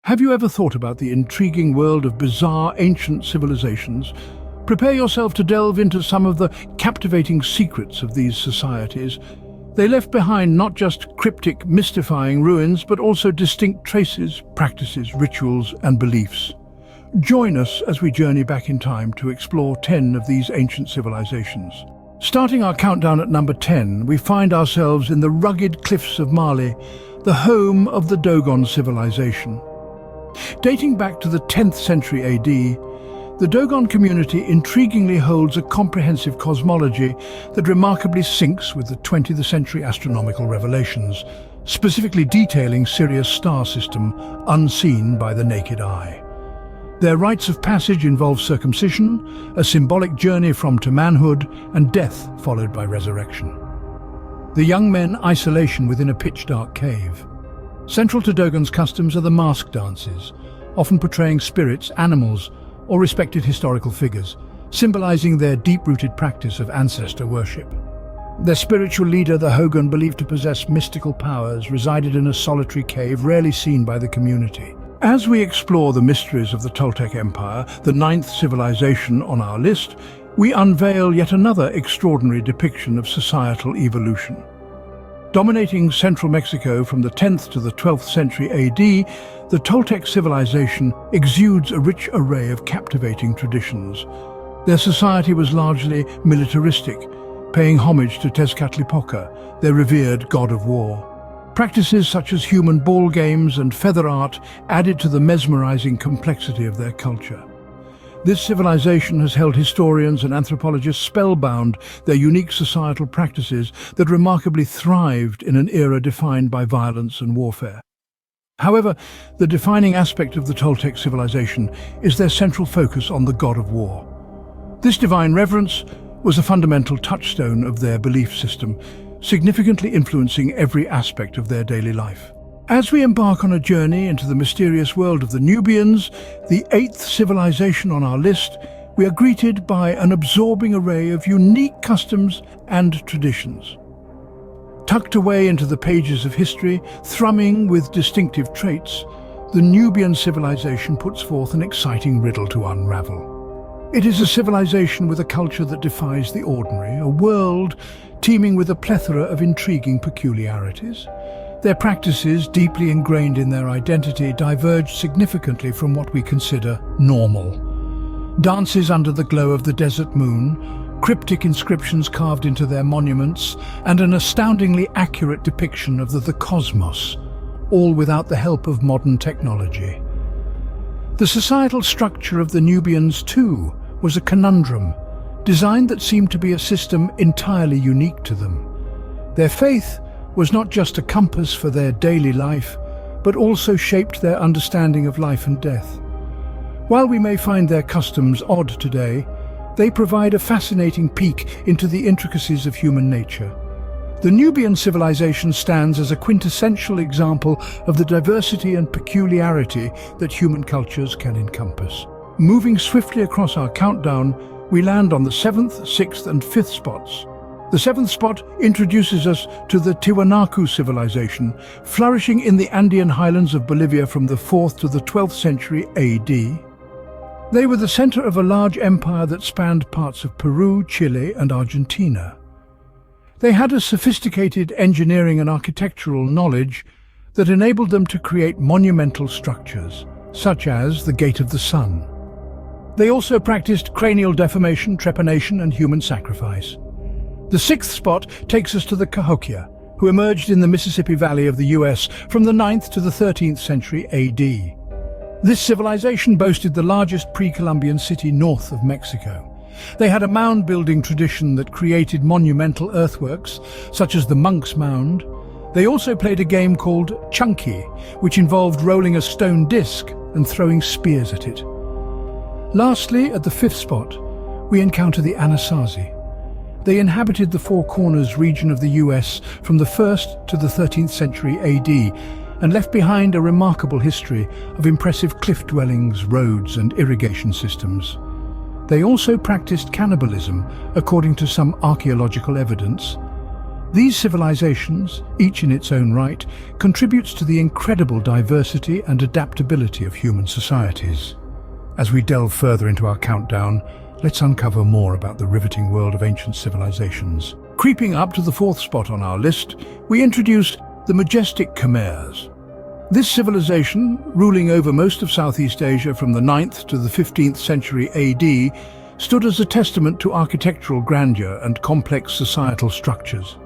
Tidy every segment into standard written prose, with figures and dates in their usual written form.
Have you ever thought about the intriguing world of bizarre ancient civilizations? Prepare yourself to delve into some of the captivating secrets of these societies. They left behind not just cryptic, mystifying ruins, but also distinct traces, practices, rituals, and beliefs. Join us as we journey back in time to explore 10 of these ancient civilizations. Starting our countdown at number 10, we find ourselves in the rugged cliffs of Mali, the home of the Dogon civilization. Dating back to the 10th century AD, the Dogon community intriguingly holds a comprehensive cosmology that remarkably syncs with the 20th century astronomical revelations, specifically detailing Sirius' star system unseen by the naked eye. Their rites of passage involve circumcision, a symbolic journey to manhood, and death followed by resurrection. The young men isolation within a pitch-dark cave. Central to Dogon's customs are the mask dances, often portraying spirits, animals, or respected historical figures, symbolizing their deep-rooted practice of ancestor worship. Their spiritual leader, the Hogun, believed to possess mystical powers, resided in a solitary cave rarely seen by the community. As we explore the mysteries of the Toltec Empire, the 9th civilization on our list, we unveil yet another extraordinary depiction of societal evolution. Dominating central Mexico from the 10th to the 12th century AD, the Toltec civilization exudes a rich array of captivating traditions. Their society was largely militaristic, paying homage to Tezcatlipoca, their revered god of war. Practices such as human ball games and feather art added to the mesmerizing complexity of their culture. This civilization has held historians and anthropologists spellbound, their unique societal practices that remarkably thrived in an era defined by violence and warfare. However, the defining aspect of the Toltec civilization is their central focus on the god of war. This divine reverence was a fundamental touchstone of their belief system, significantly influencing every aspect of their daily life. As we embark on a journey into the mysterious world of the Nubians, the 8th civilization on our list, we are greeted by an absorbing array of unique customs and traditions. Tucked away into the pages of history, thrumming with distinctive traits, the Nubian civilization puts forth an exciting riddle to unravel. It is a civilization with a culture that defies the ordinary, a world teeming with a plethora of intriguing peculiarities. Their practices, deeply ingrained in their identity, diverge significantly from what we consider normal. Dances under the glow of the desert moon, cryptic inscriptions carved into their monuments, and an astoundingly accurate depiction of the cosmos, all without the help of modern technology. The societal structure of the Nubians, too, was a conundrum, designed that seemed to be a system entirely unique to them. Their faith was not just a compass for their daily life, but also shaped their understanding of life and death. While we may find their customs odd today, they provide a fascinating peek into the intricacies of human nature. The Nubian civilization stands as a quintessential example of the diversity and peculiarity that human cultures can encompass. Moving swiftly across our countdown, we land on the 7th, 6th, and 5th spots. The 7th spot introduces us to the Tiwanaku civilization, flourishing in the Andean highlands of Bolivia from the 4th to the 12th century AD. They were the center of a large empire that spanned parts of Peru, Chile, and Argentina. They had a sophisticated engineering and architectural knowledge that enabled them to create monumental structures, such as the Gate of the Sun. They also practiced cranial deformation, trepanation, and human sacrifice. The 6th spot takes us to the Cahokia, who emerged in the Mississippi Valley of the US from the 9th to the 13th century AD. This civilization boasted the largest pre-Columbian city north of Mexico. They had a mound-building tradition that created monumental earthworks, such as the Monk's Mound. They also played a game called Chunky, which involved rolling a stone disc and throwing spears at it. Lastly, at the 5th spot, we encounter the Anasazi. They inhabited the Four Corners region of the US from the 1st to the 13th century AD and left behind a remarkable history of impressive cliff dwellings, roads, and irrigation systems. They also practiced cannibalism, according to some archaeological evidence. These civilizations, each in its own right, contributes to the incredible diversity and adaptability of human societies. As we delve further into our countdown, let's uncover more about the riveting world of ancient civilizations. Creeping up to the fourth spot on our list, we introduce the majestic Khmers. This civilization, ruling over most of Southeast Asia from the 9th to the 15th century AD, stood as a testament to architectural grandeur and complex societal structures.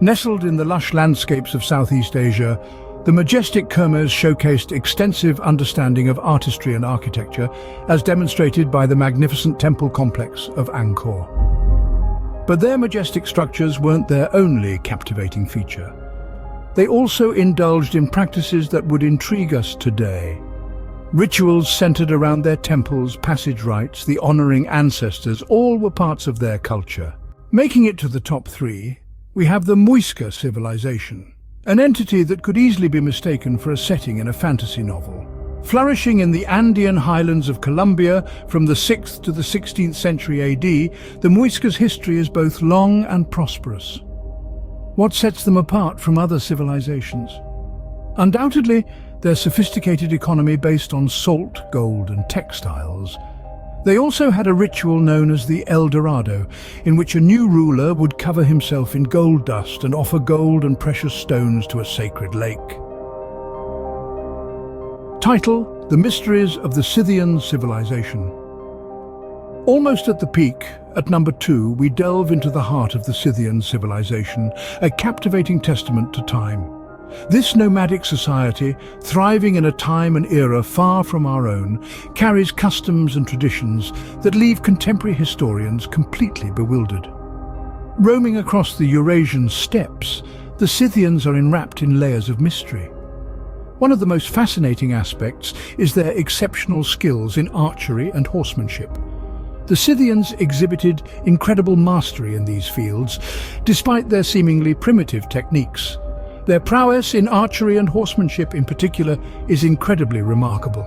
Nestled in the lush landscapes of Southeast Asia, the majestic Khmers showcased extensive understanding of artistry and architecture, as demonstrated by the magnificent temple complex of Angkor. But their majestic structures weren't their only captivating feature. They also indulged in practices that would intrigue us today. Rituals centered around their temples, passage rites, the honoring ancestors, all were parts of their culture. Making it to the top three, we have the Muisca civilization, an entity that could easily be mistaken for a setting in a fantasy novel. Flourishing in the Andean highlands of Colombia from the 6th to the 16th century AD, the Muisca's history is both long and prosperous. What sets them apart from other civilizations? Undoubtedly, their sophisticated economy based on salt, gold, and textiles. They also had a ritual known as the El Dorado, in which a new ruler would cover himself in gold dust and offer gold and precious stones to a sacred lake. Title: The Mysteries of the Scythian Civilization. Almost at the peak, at number 2, we delve into the heart of the Scythian civilization, a captivating testament to time. This nomadic society, thriving in a time and era far from our own, carries customs and traditions that leave contemporary historians completely bewildered. Roaming across the Eurasian steppes, the Scythians are enwrapped in layers of mystery. One of the most fascinating aspects is their exceptional skills in archery and horsemanship. The Scythians exhibited incredible mastery in these fields, despite their seemingly primitive techniques. Their prowess in archery and horsemanship in particular is incredibly remarkable.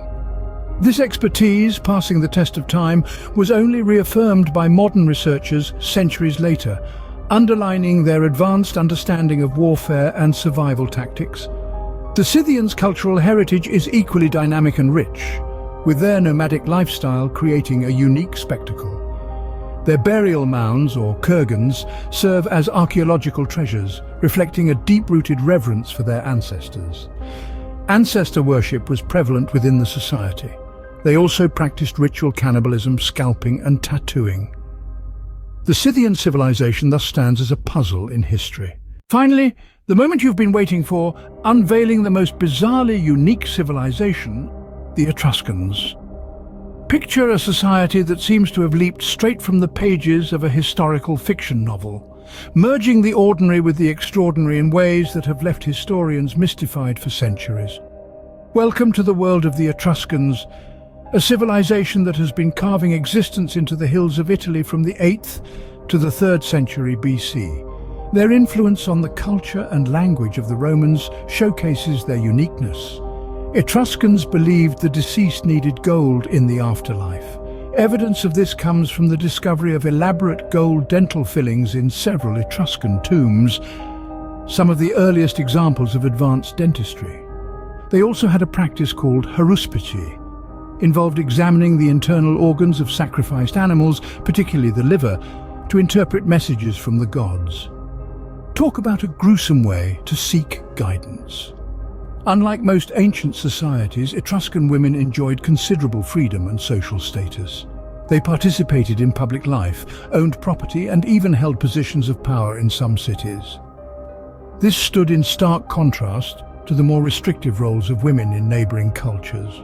This expertise, passing the test of time, was only reaffirmed by modern researchers centuries later, underlining their advanced understanding of warfare and survival tactics. The Scythians' cultural heritage is equally dynamic and rich, with their nomadic lifestyle creating a unique spectacle. Their burial mounds, or kurgans, serve as archaeological treasures, reflecting a deep-rooted reverence for their ancestors. Ancestor worship was prevalent within the society. They also practiced ritual cannibalism, scalping, and tattooing. The Scythian civilization thus stands as a puzzle in history. Finally, the moment you've been waiting for, unveiling the most bizarrely unique civilization, the Etruscans. Picture a society that seems to have leaped straight from the pages of a historical fiction novel, merging the ordinary with the extraordinary in ways that have left historians mystified for centuries. Welcome to the world of the Etruscans, a civilization that has been carving existence into the hills of Italy from the 8th to the 3rd century BC. Their influence on the culture and language of the Romans showcases their uniqueness. Etruscans believed the deceased needed gold in the afterlife. Evidence of this comes from the discovery of elaborate gold dental fillings in several Etruscan tombs, some of the earliest examples of advanced dentistry. They also had a practice called haruspice, involved examining the internal organs of sacrificed animals, particularly the liver, to interpret messages from the gods. Talk about a gruesome way to seek guidance. Unlike most ancient societies, Etruscan women enjoyed considerable freedom and social status. They participated in public life, owned property, and even held positions of power in some cities. This stood in stark contrast to the more restrictive roles of women in neighboring cultures.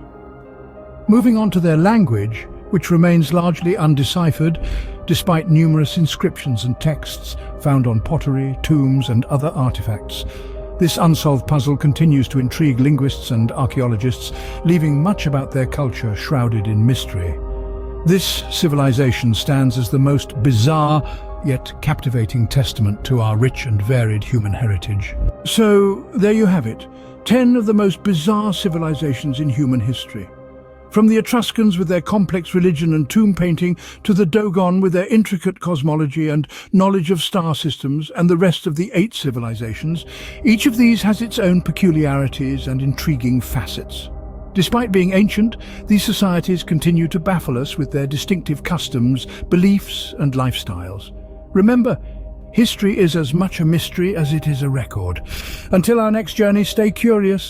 Moving on to their language, which remains largely undeciphered, despite numerous inscriptions and texts found on pottery, tombs, and other artifacts. This unsolved puzzle continues to intrigue linguists and archaeologists, leaving much about their culture shrouded in mystery. This civilization stands as the most bizarre yet captivating testament to our rich and varied human heritage. So, there you have it, 10 of the most bizarre civilizations in human history. From the Etruscans with their complex religion and tomb painting to the Dogon with their intricate cosmology and knowledge of star systems and the rest of the 8 civilizations, each of these has its own peculiarities and intriguing facets. Despite being ancient, these societies continue to baffle us with their distinctive customs, beliefs and lifestyles. Remember, history is as much a mystery as it is a record. Until our next journey, stay curious.